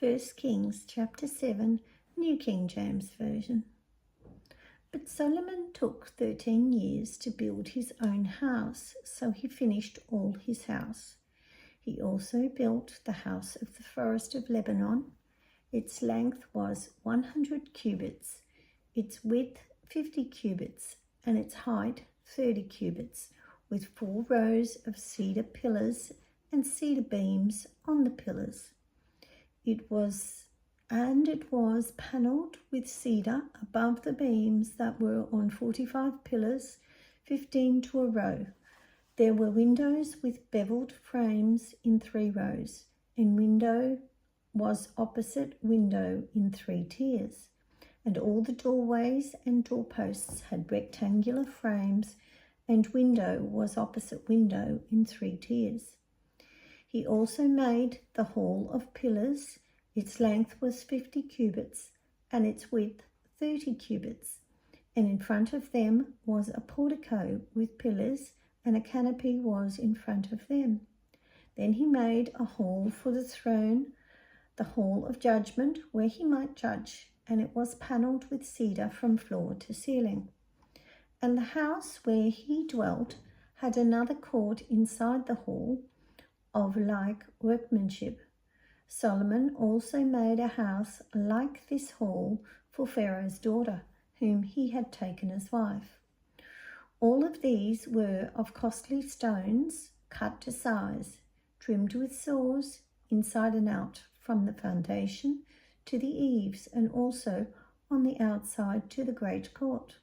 1 Kings chapter 7, New King James Version. But Solomon took 13 years to build his own house, so he finished all his house. He also built the house of the forest of Lebanon. Its length was 100 cubits, its width 50 cubits, and its height 30 cubits, with 4 rows of cedar pillars and cedar beams on the pillars. It was panelled with cedar above the beams that were on 45 pillars, 15 to a row. There were windows with beveled frames in 3 rows, and window was opposite window in 3 tiers. And all the doorways and doorposts had rectangular frames, and window was opposite window in 3 tiers. He also made the hall of pillars. Its length was 50 cubits, and its width 30 cubits. And in front of them was a portico with pillars, and a canopy was in front of them. Then he made a hall for the throne, the hall of judgment, where he might judge, and it was panelled with cedar from floor to ceiling. And the house where he dwelt had another court inside the hall, of like workmanship. Solomon also made a house like this hall for Pharaoh's daughter, whom he had taken as wife. All of these were of costly stones, cut to size, trimmed with saws inside and out, from the foundation to the eaves, and also on the outside to the great court.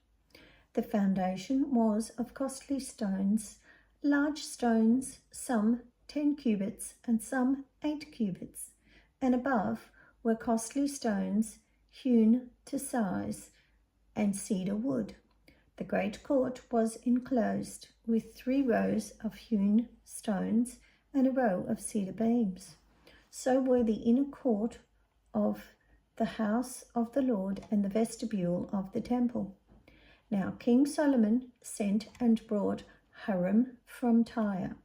The foundation was of costly stones, large stones, some 10 cubits and some 8 cubits, and above were costly stones hewn to size and cedar wood. The great court was enclosed with 3 rows of hewn stones and a row of cedar beams. So were the inner court of the house of the Lord and the vestibule of the temple. Now King Solomon sent and brought Hiram from Tyre.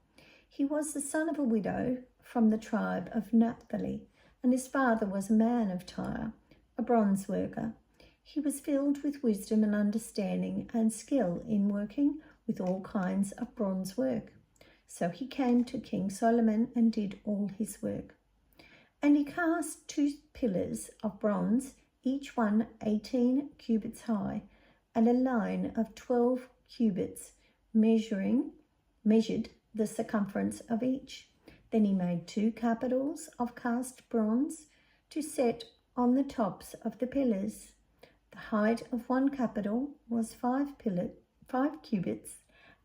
He was the son of a widow from the tribe of Naphtali, and his father was a man of Tyre, a bronze worker. He was filled with wisdom and understanding and skill in working with all kinds of bronze work. So he came to King Solomon and did all his work. And he cast 2 pillars of bronze, each one 18 cubits high, and a line of 12 cubits measured the circumference of each. Then he made 2 capitals of cast bronze to set on the tops of the pillars. The height of one capital was 5 cubits,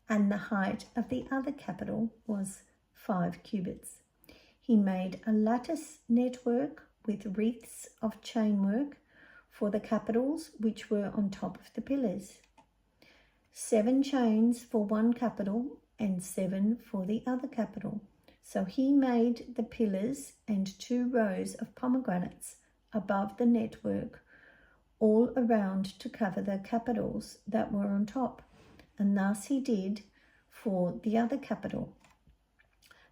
and the height of the other capital was 5 cubits. He made a lattice network with wreaths of chainwork for the capitals which were on top of the pillars. 7 chains for one capital and 7 for the other capital. So he made the pillars and 2 rows of pomegranates above the network all around to cover the capitals that were on top. And thus he did for the other capital.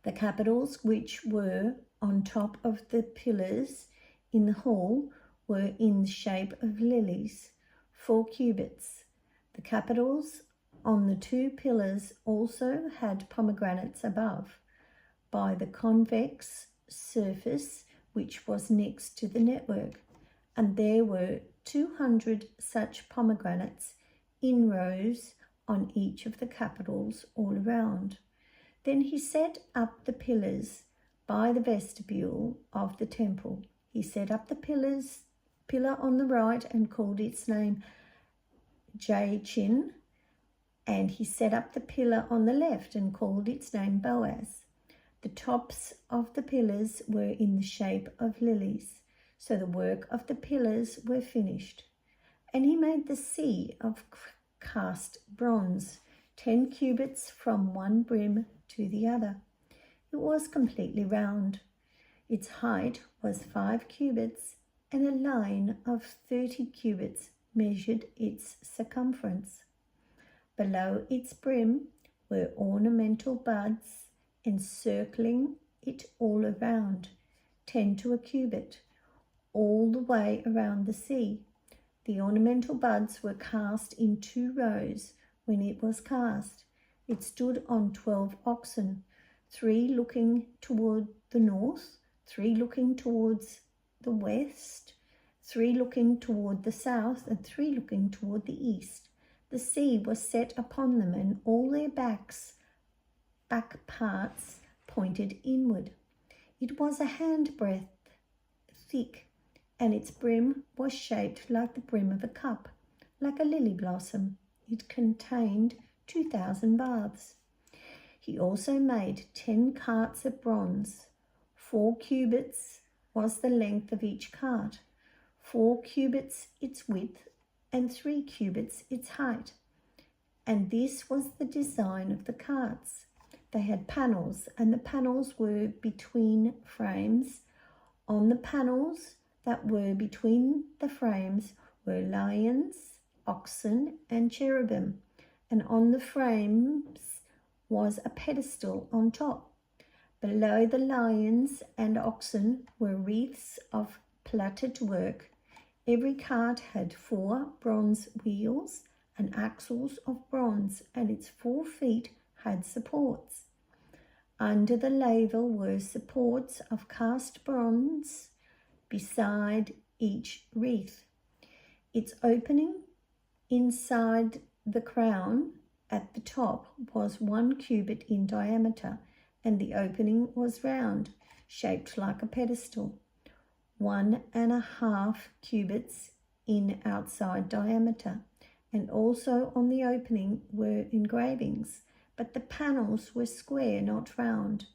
The capitals which were on top of the pillars in the hall were in the shape of lilies, 4 cubits. The capitals on the 2 pillars also had pomegranates above, by the convex surface which was next to the network, and there were 200 such pomegranates in rows on each of the capitals all around. Then he set up the pillars by the vestibule of the temple. He set up the pillar on the right and called its name Jachin, and he set up the pillar on the left and called its name Boaz. The tops of the pillars were in the shape of lilies, so the work of the pillars were finished. And he made the sea of cast bronze, 10 cubits from one brim to the other. It was completely round. Its height was 5 cubits, and a line of 30 cubits measured its circumference. Below its brim were ornamental buds encircling it all around, 10 to a cubit. all the way around the sea. The ornamental buds were cast in 2 rows when it was cast. It stood on 12 oxen, 3 looking toward the north, 3 looking towards the west, 3 looking toward the south, and 3 looking toward the east. The sea was set upon them, and all their back parts pointed inward. It was a handbreadth thick, and its brim was shaped like the brim of a cup, like a lily blossom. It contained 2,000 baths. He also made 10 carts of bronze. 4 cubits was the length of each cart, 4 cubits its width, and 3 cubits its height. And this was the design of the carts. They had panels, and the panels were between frames. On the panels that were between the frames were lions, oxen, and cherubim, and on the frames was a pedestal on top. Below the lions and oxen were wreaths of plaited work. Every cart had 4 bronze wheels and axles of bronze, and its 4 feet had supports. Under the laver were supports of cast bronze beside each wreath. Its opening inside the crown at the top was 1 cubit in diameter, and the opening was round, shaped like a pedestal, 1.5 cubits in outside diameter, and also on the opening were engravings, but the panels were square, not round.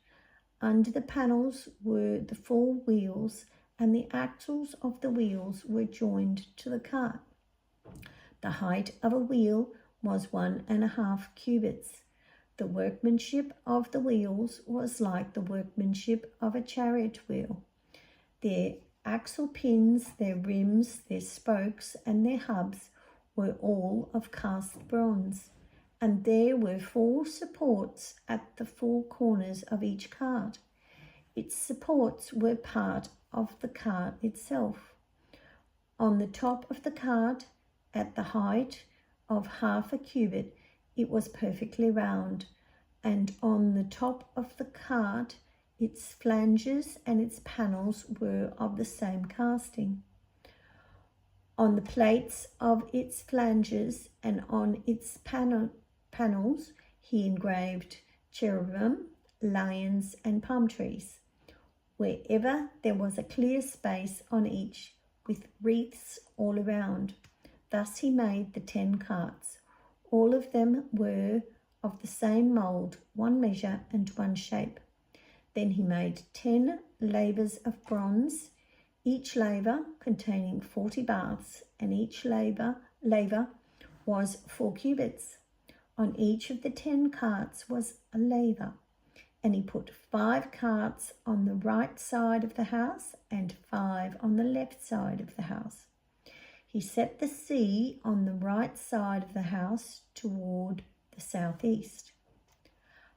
Under the panels were the 4 wheels, and the axles of the wheels were joined to the cart. The height of a wheel was 1.5 cubits. The workmanship of the wheels was like the workmanship of a chariot wheel. Their axle pins, their rims, their spokes, and their hubs were all of cast bronze. And there were 4 supports at the 4 corners of each cart. Its supports were part of the cart itself. On the top of the cart, at the height of 1/2 cubit, it was perfectly round, and on the top of the cart, its flanges and its panels were of the same casting. On the plates of its flanges and on its panels, he engraved cherubim, lions, and palm trees. Wherever there was a clear space on each, with wreaths all around. Thus he made the 10 carts. All of them were of the same mould, 1 measure and 1 shape. Then he made 10 lavers of bronze, each laver containing 40 baths, and each laver was 4 cubits. On each of the 10 carts was a laver, and he put 5 carts on the right side of the house and 5 on the left side of the house. He set the sea on the right side of the house toward the southeast.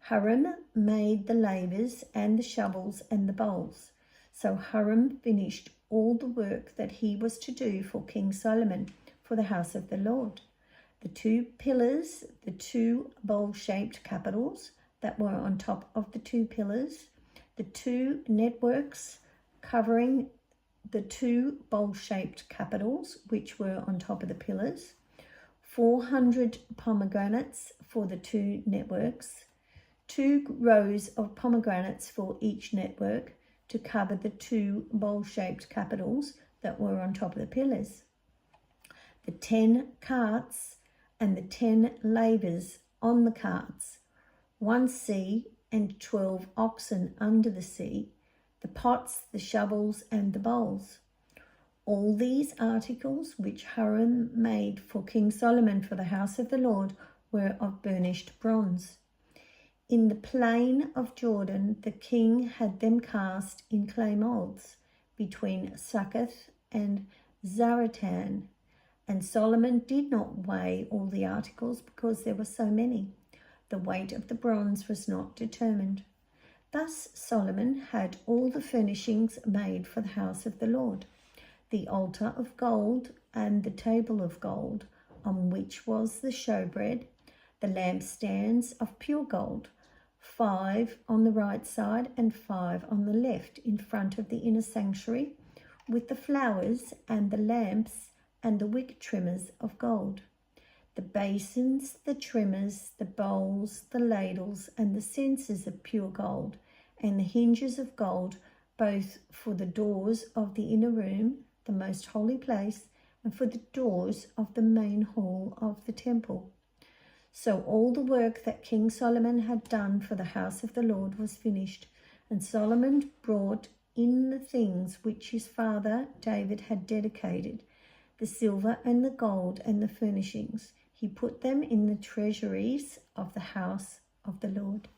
Hiram made the lavers and the shovels and the bowls. So Hiram finished all the work that he was to do for King Solomon for the house of the Lord. The 2 pillars, the 2 bowl-shaped capitals that were on top of the 2 pillars, the 2 networks covering the 2 bowl-shaped capitals which were on top of the pillars, 400 pomegranates for the 2 networks, 2 rows of pomegranates for each network to cover the 2 bowl-shaped capitals that were on top of the pillars, the 10 carts and the 10 lavers on the carts, 1 sea and 12 oxen under the sea, the pots, the shovels, and the bowls. All these articles which Hiram made for King Solomon for the house of the Lord were of burnished bronze. In the plain of Jordan, the king had them cast in clay molds between Succoth and Zaratan. And Solomon did not weigh all the articles because there were so many. The weight of the bronze was not determined. Thus Solomon had all the furnishings made for the house of the Lord. the altar of gold and the table of gold, on which was the showbread, the lampstands of pure gold, 5 on the right side and 5 on the left in front of the inner sanctuary, with the flowers and the lamps and the wick trimmers of gold. The basins, the trimmers, the bowls, the ladles, and the censers of pure gold, and the hinges of gold, both for the doors of the inner room, the most holy place, and for the doors of the main hall of the temple. So all the work that King Solomon had done for the house of the Lord was finished, and Solomon brought in the things which his father David had dedicated, the silver and the gold and the furnishings. He put them in the treasuries of the house of the Lord.